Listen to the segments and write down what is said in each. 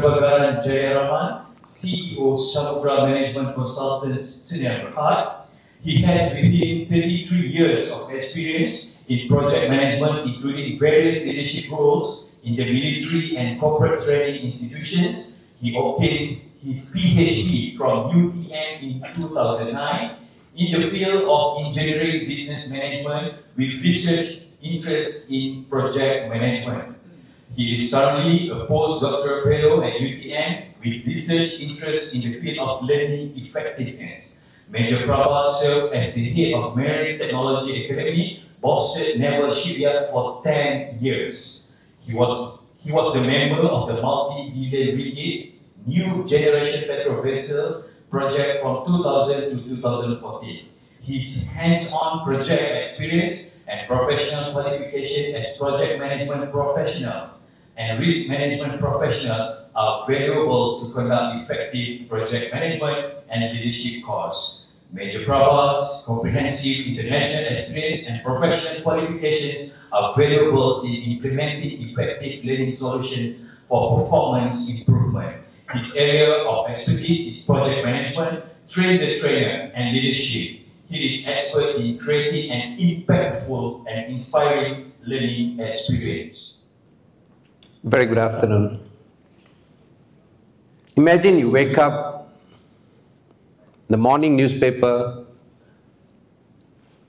Prabhakaran Jayaraman, CEO Samudra Management Consultants, Sdn Bhd. He has with him 33 years of experience in project management, including various leadership roles in the military and corporate training institutions. He obtained his PhD from UTM in 2009 in the field of engineering business management with research interests in project management. He is currently a postdoctoral fellow at UTM with research interests in the field of learning effectiveness. Major Prabha served as the head of Marine Technology Academy, Boston Naval Shipyard for 10 years. He was the member of the multi-billion ringgit New Generation Petrol Vessel project from 2000 to 2014. His hands-on project experience and professional qualification as project management professionals and risk management professional are valuable to conduct effective project management and leadership courses. Major Prabha's comprehensive international experience and professional qualifications are valuable in implementing effective learning solutions for performance improvement. His area of expertise is project management, train the trainer, and leadership. He is expert in creating an impactful and inspiring learning experience. Very good afternoon. Imagine you wake up, the morning newspaper,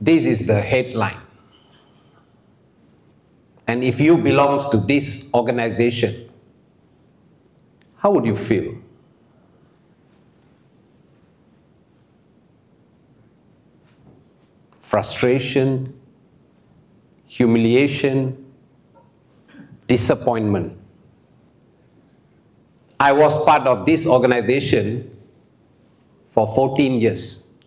this is the headline. And if you belong to this organization, how would you feel? Frustration, humiliation, disappointment. I was part of this organization for 14 years.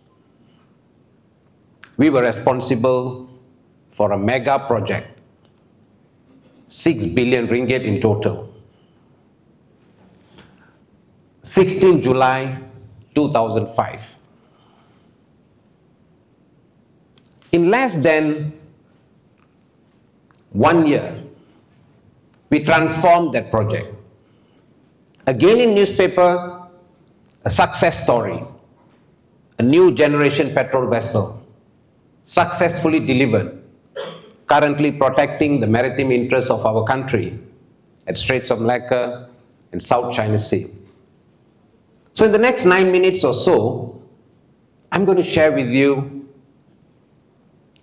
We were responsible for a mega project, 6 billion ringgit in total. 16 July 2005. In less than 1 year, we transformed that project. Again in newspaper, a success story. A new generation petrol vessel, successfully delivered, currently protecting the maritime interests of our country at Straits of Malacca and South China Sea. So in the next 9 minutes or so, I'm going to share with you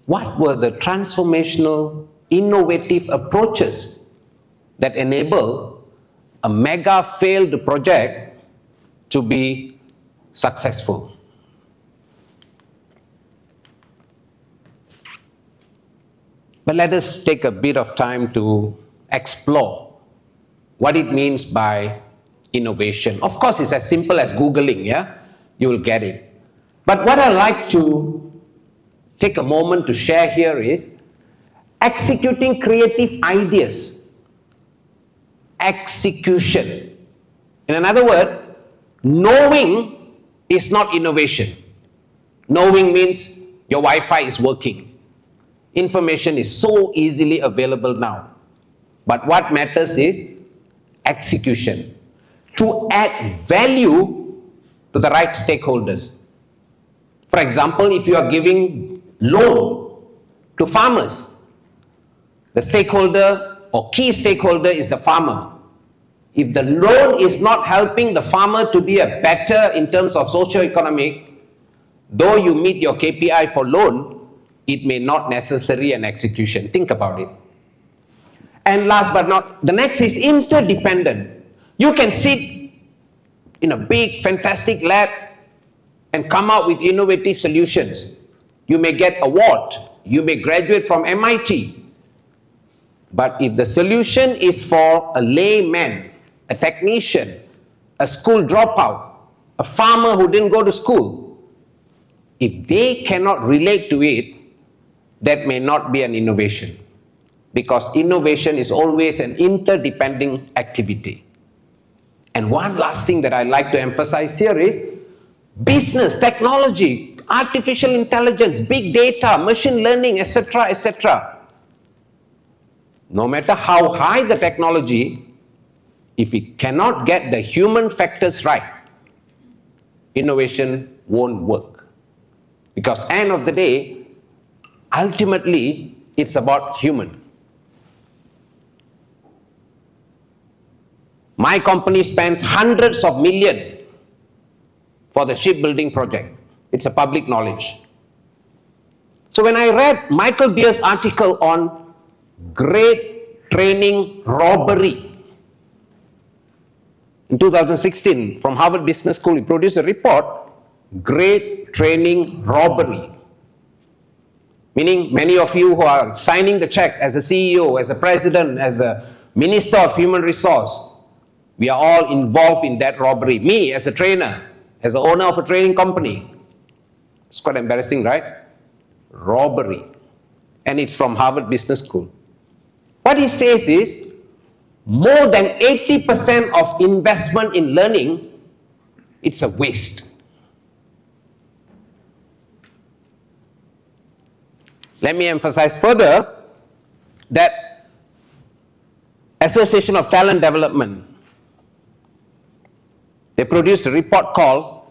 what were the transformational, innovative approaches that enable a mega failed project to be successful. But let us take a bit of time to explore what it means by innovation. Of course, it's as simple as Googling, yeah? You will get it. But what I'd like to take a moment to share here is executing creative ideas. Execution. In another word, knowing is not innovation. Knowing means your Wi-Fi is working. Information is so easily available now. But what matters is execution. To add value to the right stakeholders. For example, if you are giving loan to farmers, the stakeholder or key stakeholder is the farmer. If the loan is not helping the farmer to be a better in terms of socio-economic, though you meet your KPI for loan, it may not necessarily an execution. Think about it. And last but not, the next is interdependent. You can sit in a big, fantastic lab and come out with innovative solutions. You may get award. You may graduate from MIT. But if the solution is for a layman, a technician, a school dropout, a farmer who didn't go to school, if they cannot relate to it, that may not be an innovation. Because innovation is always an interdependent activity. And one last thing that I like to emphasize here is business, technology, artificial intelligence, big data, machine learning, etc., etc. No matter how high the technology, if we cannot get the human factors right, innovation won't work. Because end of the day, ultimately, it's about human. My company spends hundreds of millions for the shipbuilding project. It's a public knowledge. So when I read Michael Beer's article on great training robbery in 2016 from Harvard Business School, he produced a report, Great Training Robbery. Meaning many of you who are signing the check as a CEO, as a president, as a minister of human resource, we are all involved in that robbery. Me as a trainer, as the owner of a training company. It's quite embarrassing, right? Robbery. And it's from Harvard Business School. What he says is, more than 80% of investment in learning, it's a waste. Let me emphasize further that Association of Talent Development, they produced a report called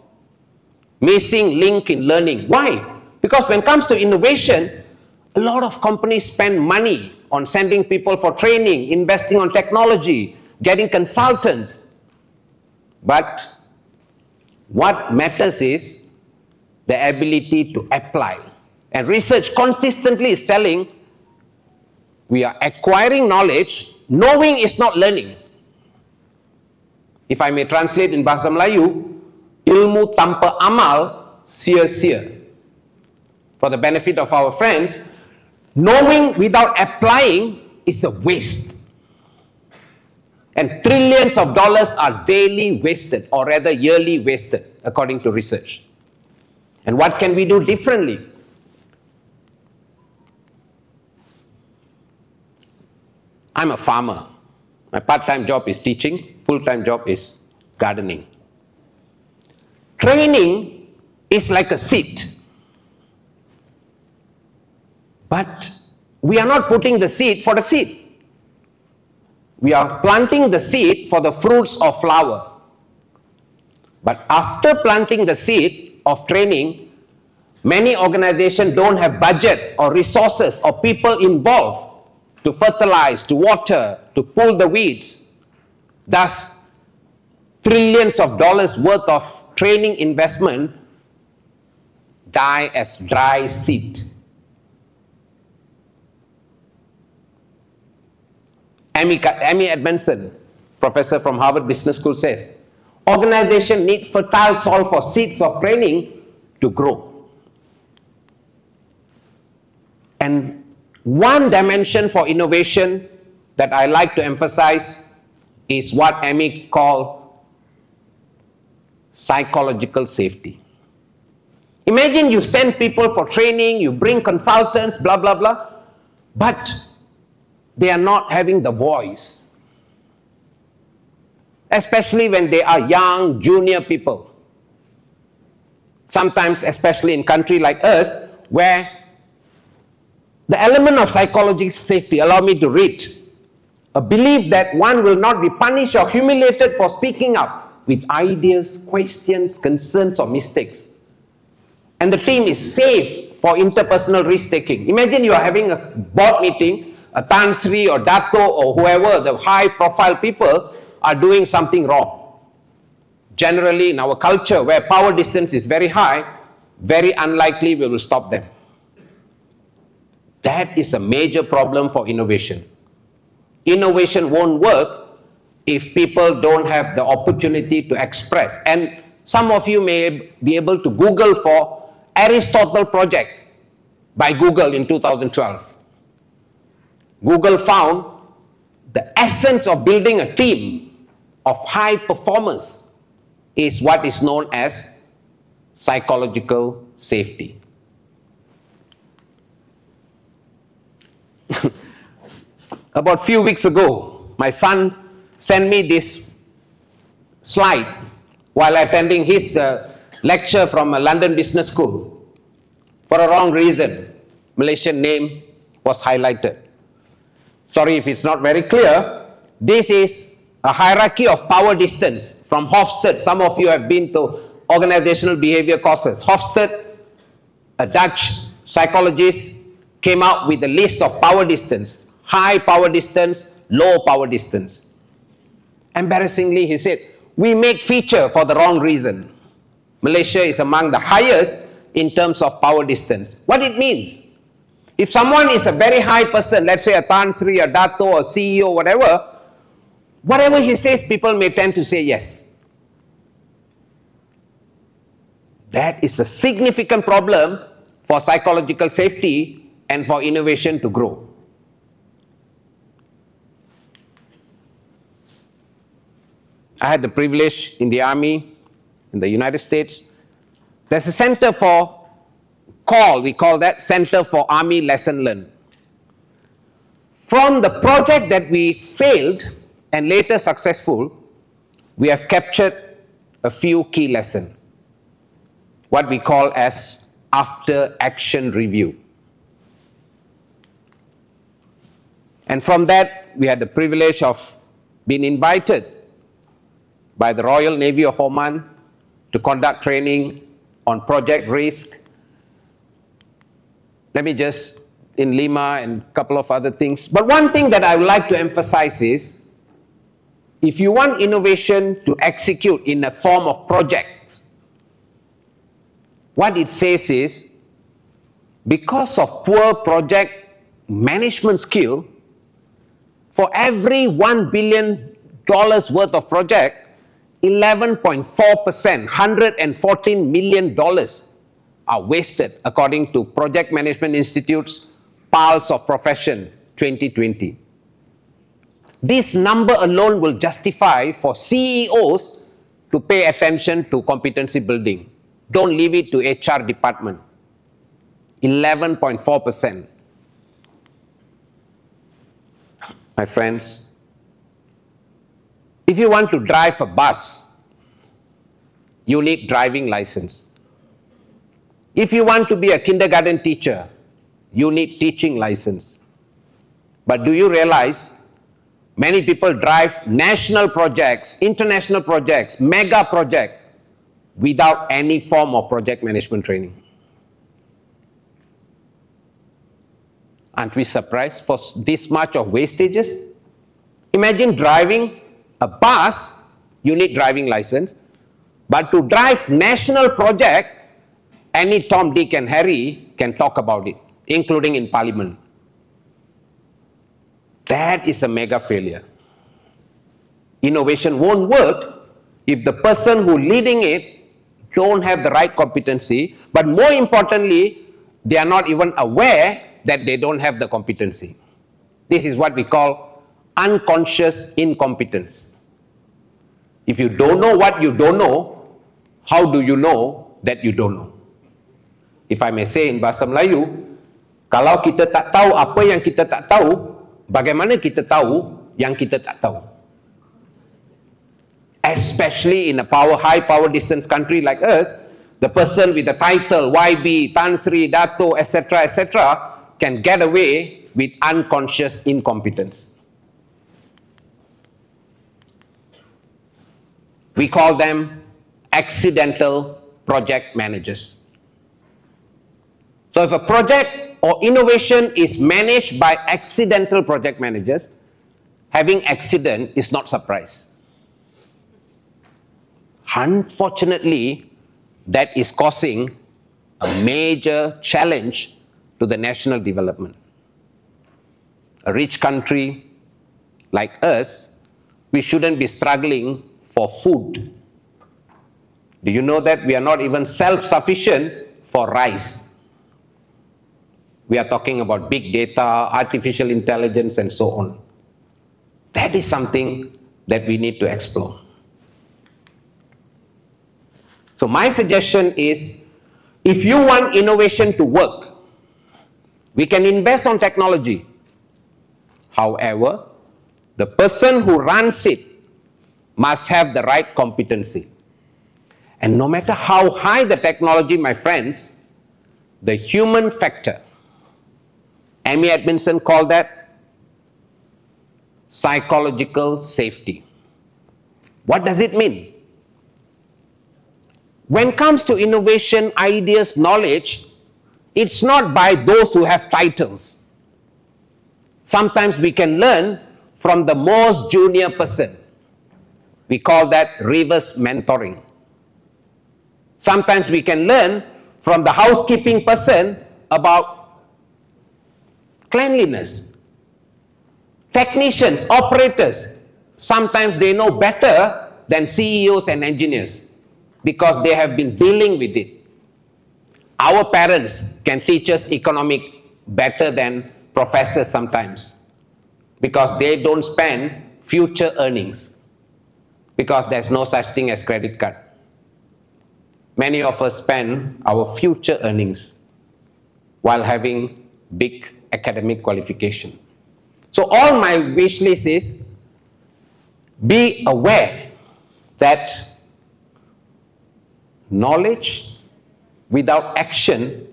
Missing Link in Learning. Why? Because when it comes to innovation, a lot of companies spend money on sending people for training, investing on technology, getting consultants. But what matters is the ability to apply. And research consistently is telling we are acquiring knowledge, knowing is not learning. If I may translate in Bahasa Melayu, ilmu tanpa amal sia-sia. For the benefit of our friends, knowing without applying is a waste. And trillions of dollars are daily wasted, or rather yearly wasted, according to research. And what can we do differently? I'm a farmer. My part-time job is teaching, full-time job is gardening. Training is like a seed. But we are not putting the seed for the seed. We are planting the seed for the fruits of flower. But after planting the seed of training, many organizations don't have budget or resources or people involved to fertilize, to water, to pull the weeds. Thus, trillions of dollars worth of training investment die as dry seed. Amy Edmondson, professor from Harvard Business School, says, organizations need fertile soil for seeds of training to grow. And one dimension for innovation that I like to emphasize is what Amy called psychological safety. Imagine you send people for training, you bring consultants, blah, blah, blah, but they are not having the voice. Especially when they are young, junior people. Sometimes, especially in a country like us, where the element of psychological safety, allow me to read, a belief that one will not be punished or humiliated for speaking up with ideas, questions, concerns, or mistakes. And the team is safe for interpersonal risk-taking. Imagine you are having a board meeting, a Tan Sri or Dato or whoever, the high-profile people are doing something wrong. Generally, in our culture, where power distance is very high, very unlikely we will stop them. That is a major problem for innovation. Innovation won't work if people don't have the opportunity to express. And some of you may be able to Google for Aristotle Project by Google in 2012. Google found the essence of building a team of high performers is what is known as psychological safety. About a few weeks ago, my son sent me this slide while attending his lecture from a London Business School. For a wrong reason, Malaysian name was highlighted. Sorry if it's not very clear. This is a hierarchy of power distance from Hofstede. Some of you have been to organizational behavior courses. Hofstede, a Dutch psychologist, came out with a list of power distance. High power distance, low power distance. Embarrassingly, he said, we make feature for the wrong reason. Malaysia is among the highest in terms of power distance. What it means? If someone is a very high person, let's say a Tan Sri, a Dato, a CEO, whatever he says, people may tend to say yes. That is a significant problem for psychological safety and for innovation to grow. I had the privilege in the Army, in the United States. There's a center for we call that Center for Army Lesson Learned. From the project that we failed and later successful, we have captured a few key lessons, what we call as after action review. And from that, we had the privilege of being invited by the Royal Navy of Oman to conduct training on project risk. Let me just, in Lima and a couple of other things. But one thing that I would like to emphasize is, if you want innovation to execute in a form of project, what it says is, because of poor project management skill, for every $1 billion worth of project, 11.4%, $114 million are wasted, according to Project Management Institute's Pulse of Profession 2020. This number alone will justify for CEOs to pay attention to competency building. Don't leave it to HR department. 11.4%. My friends, if you want to drive a bus, you need driving license. If you want to be a kindergarten teacher, you need teaching license. But do you realize many people drive national projects, international projects, mega projects without any form of project management training? Aren't we surprised for this much of wastages? Imagine driving a bus, you need driving license, but to drive national project, any Tom, Dick and Harry can talk about it, including in Parliament. That is a mega failure. Innovation won't work if the person who leading it don't have the right competency, but more importantly, they are not even aware that they don't have the competency. This is what we call unconscious incompetence. If you don't know what you don't know, how do you know that you don't know? If I may say in bahasa Melayu, kalau kita tak tahu apa yang kita tak tahu, bagaimana kita tahu yang kita tak tahu? Especially in a high power distance country like us, the person with the title YB, Tan Sri, Dato, etc., can get away with unconscious incompetence. We call them accidental project managers. So if a project or innovation is managed by accidental project managers, having accident is not surprise. Unfortunately, that is causing a major challenge to the national development. A rich country like us, we shouldn't be struggling for food. Do you know that we are not even self-sufficient for rice? We are talking about big data, artificial intelligence, and so on. That is something that we need to explore. So my suggestion is, if you want innovation to work, we can invest on technology. However, the person who runs it must have the right competency. And no matter how high the technology, my friends, the human factor, Amy Edmondson called that psychological safety. What does it mean? When it comes to innovation, ideas, knowledge, it's not by those who have titles. Sometimes we can learn from the most junior person. We call that reverse mentoring. Sometimes we can learn from the housekeeping person about cleanliness. Technicians, operators, sometimes they know better than CEOs and engineers because they have been dealing with it. Our parents can teach us economic better than professors sometimes because they don't spend future earnings because there's no such thing as credit card. Many of us spend our future earnings while having big academic qualification. So all my wish list is be aware that knowledge without action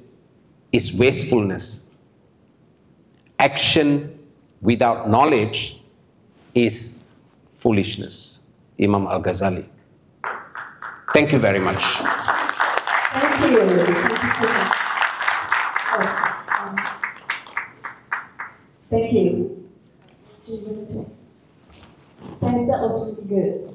is wastefulness. Action without knowledge is foolishness. Imam Al-Ghazali. Thank you very much. Thank you. Thank you so much. Thank you. Thanks, that was good.